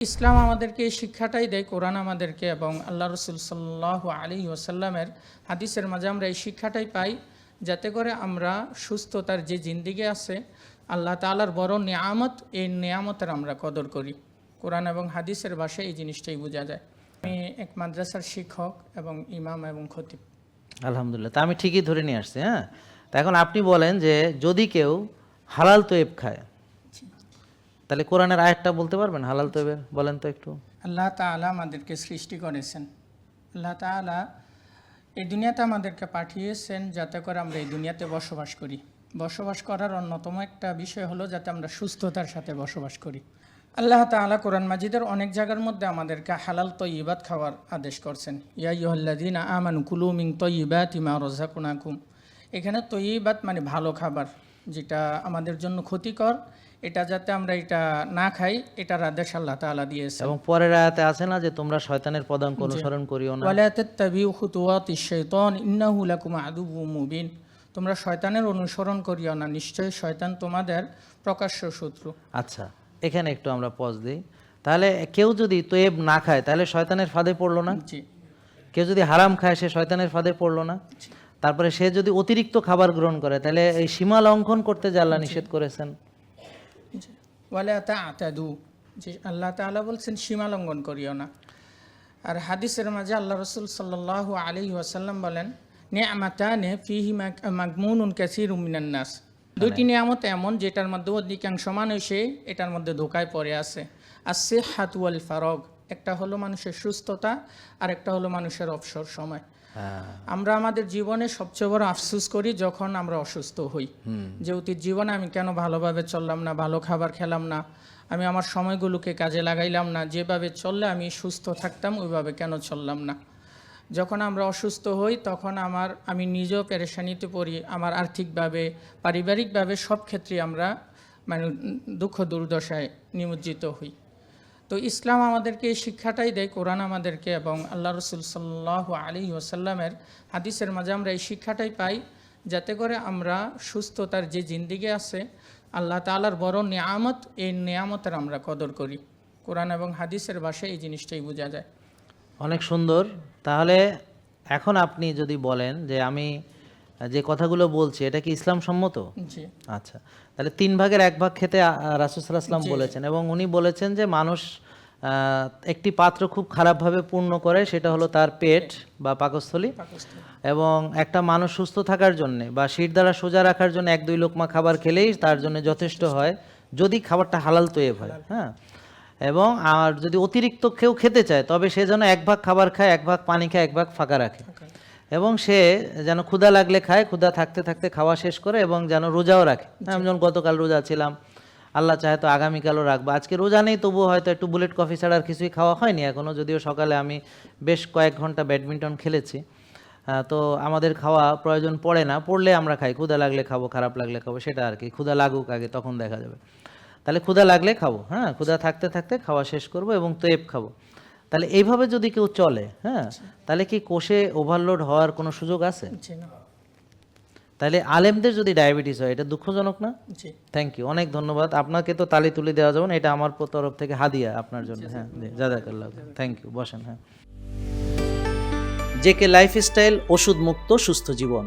ইসলাম আমাদেরকে এই শিক্ষাটাই দেয়, কোরআন আমাদেরকে এবং আল্লাহ রসুল সাল্লাল্লাহু আলাইহি ওয়াসাল্লামের হাদিসের মাঝে আমরা এই শিক্ষাটাই পাই, যাতে করে আমরা সুস্থতার যে জিন্দিগি আছে, আল্লাহ তাআলার বড় নিয়ামত, এই নিয়ামতের আমরা কদর করি। কোরআন এবং হাদিসের ভাষায় এই জিনিসটাই বোঝা যায়। আমি এক মাদ্রাসার শিক্ষক এবং ইমাম এবং খতিব। আলহামদুলিল্লাহ, তা আমি ঠিকই ধরে নিয়ে আসছি। হ্যাঁ, তা এখন আপনি বলেন যে যদি কেউ হালাল তৈব খায়, তাহলে কোরআনের আয়াতটা বলতে পারবেন হালাল তৈবের? বলেন তো একটু। আল্লাহ তাআলা আমাদেরকে সৃষ্টি করেছেন, আল্লাহ তাআলা এই দুনিয়াতে আমাদেরকে পাঠিয়েছেন যাতে করে আমরা এই দুনিয়াতে বসবাস করি। বসবাস করার অন্যতম একটা বিষয় হলো যাতে আমরা সুস্থতার সাথে বসবাস করি। আল্লাহ তাআলা কোরআন মাজিদের অনেক জায়গার মধ্যে আমাদেরকে হালাল তয়্যিবাত খাওয়ার আদেশ করছেন। ইয়া আইয়ুহাল্লাযীনা আমানু কুলু মিন তয়্যিবাতি মা রাযাকনাকুম। এখানে তয়্যিবাত মানে ভালো খাবার, যেটা আমাদের জন্য ক্ষতিকর, এটা যাতে আমরা এটা না খাই, এটার আদেশ আল্লাহ তাআলা দিয়েছেন। এবং পরের আয়াতে আছে না যে তোমরা শয়তানের পদাঙ্ক অনুসরণ করিও না। ওয়ালা তাত্তাবিউ খুতুওয়াতিশ শাইতান ইন্নাহু লাকুম আদুউম মুবিন। তোমরা শয়তানের অনুসরণ করিও না, নিশ্চয়ই শয়তান তোমাদের প্রকাশ্য শত্রু। আচ্ছা, এখানে একটু আমরা পজ দিই। তাহলে কেউ যদি তৈব না খায় তাহলে শয়তানের ফাঁদে পড়লো না? জি। কেউ যদি হারাম খায় সে শয়তানের ফাঁদে পড়লো না? তারপরে সে যদি অতিরিক্ত খাবার গ্রহণ করে তাহলে এই সীমা লঙ্ঘন করতে যে আল্লাহ নিষেধ করেছেন। ওয়ালা তা'তাদু, যে আল্লাহ তাআলা বলছেন সীমা লঙ্ঘন করিও না। আর হাদিসের মাঝে আল্লাহ রাসূল সাল্লাল্লাহু আলাইহি ওয়াসাল্লাম বলেন, নি'মাতানে ফীহি মাগমুনুন কাসীরুম মিনান নাস। দুইটি নিয়ামত এমন যেটার মধ্যে অধিকাংশ মানুষই এটার মধ্যে ধোকায় পড়ে আছে। as-সিহহাতু ওয়াল ফারাগ, একটা হলো মানুষের সুস্থতা আর একটা হলো মানুষের অবসর সময়। আমরা আমাদের জীবনে সবচেয়ে বড় আফসোস করি যখন আমরা অসুস্থ হই, যে অতীত জীবনে আমি কেন ভালোভাবে চললাম না, ভালো খাবার খেলাম না, আমি আমার সময়গুলোকে কাজে লাগাইলাম না, যেভাবে চললে আমি সুস্থ থাকতাম ওইভাবে কেন চললাম না। যখন আমরা অসুস্থ হই তখন আমি নিজেও পেরেশানিতে পড়ি, আমার আর্থিকভাবে, পারিবারিকভাবে সব ক্ষেত্রে আমরা মানে দুঃখ দুর্দশায় নিমজ্জিত হই। তো ইসলাম আমাদেরকে এই শিক্ষাটাই দেয়, কোরআন আমাদেরকে এবং আল্লাহ রসুল সাল্লাল্লাহু আলাইহি ওয়াসাল্লামের হাদিসের মাঝে আমরা এই শিক্ষাটাই পাই, যাতে করে আমরা সুস্থতার যে জিন্দিগি আছে, আল্লাহ তাআলার বড় নিয়ামত, এই নিয়ামতের আমরা কদর করি। কোরআন এবং হাদিসের ভাষায় এই জিনিসটাই বোঝা যায়। অনেক সুন্দর। তাহলে এখন আপনি যদি বলেন যে আমি যে কথাগুলো বলছি এটা কি ইসলাম সম্মত? জি। আচ্ছা, তাহলে 3 ভাগের 1 ভাগ খেতে রাসূল সাল্লাল্লাহু আলাইহি ওয়াসাল্লাম বলেছেন, এবং উনি বলেছেন যে মানুষ একটি পাত্র খুব খারাপভাবে পূর্ণ করে, সেটা হলো তার পেট বা পাকস্থলী। এবং একটা মানুষ সুস্থ থাকার জন্য বা শির দ্বারা সোজা রাখার জন্য 1-2 লোকমা খাবার খেলেই তার জন্য যথেষ্ট হয়, যদি খাবারটা হালাল তৈব হয়। হ্যাঁ, এবং আর যদি অতিরিক্ত কেউ খেতে চায় তবে সে যেন 1 ভাগ খাবার খায়, 1 ভাগ পানি খায়, 1 ভাগ ফাঁকা রাখে, এবং সে যেন ক্ষুধা লাগলে খায়, ক্ষুধা থাকতে থাকতে খাওয়া শেষ করে, এবং যেন রোজাও রাখে। আমি যেমন গতকাল রোজা ছিলাম, আল্লাহ চাহে তো আগামীকালও রাখবো, আজকে রোজা নেই তবুও হয়তো একটু বুলেট কফি ছাড়া আর কিছুই খাওয়া হয়নি এখনও, যদিও সকালে আমি বেশ কয়েক ঘন্টা ব্যাডমিন্টন খেলেছি। তো আমাদের খাওয়া প্রয়োজন পড়ে না, পড়লে আমরা খাই, ক্ষুধা লাগলে খাবো, খারাপ লাগলে খাবো, সেটা আর কি, ক্ষুধা লাগুক আগে তখন দেখা যাবে। তাহলে ক্ষুধা লাগলে খাবো, হ্যাঁ, ক্ষুধা থাকতে থাকতে খাওয়া শেষ করব এবং তৈব খাবো। তাহলে এইভাবে যদি কেউ চলে, হ্যাঁ, তাহলে কি কোষে ওভারলোড হওয়ার কোনো সুযোগ আছে? তাহলে আলেমদের যদি ডায়াবেটিস হয় এটা দুঃখজনক না? থ্যাংক ইউ, অনেক ধন্যবাদ আপনাকে। তো তালি তুলে দেওয়া যাবে না, এটা আমার তরফ থেকে হাদিয়া আপনার জন্য। হ্যাঁ, জাযাকাল্লাহ, থ্যাংক ইউ, বসেন। হ্যাঁ, জেকে লাইফস্টাইল, ওষুধ মুক্ত সুস্থ জীবন।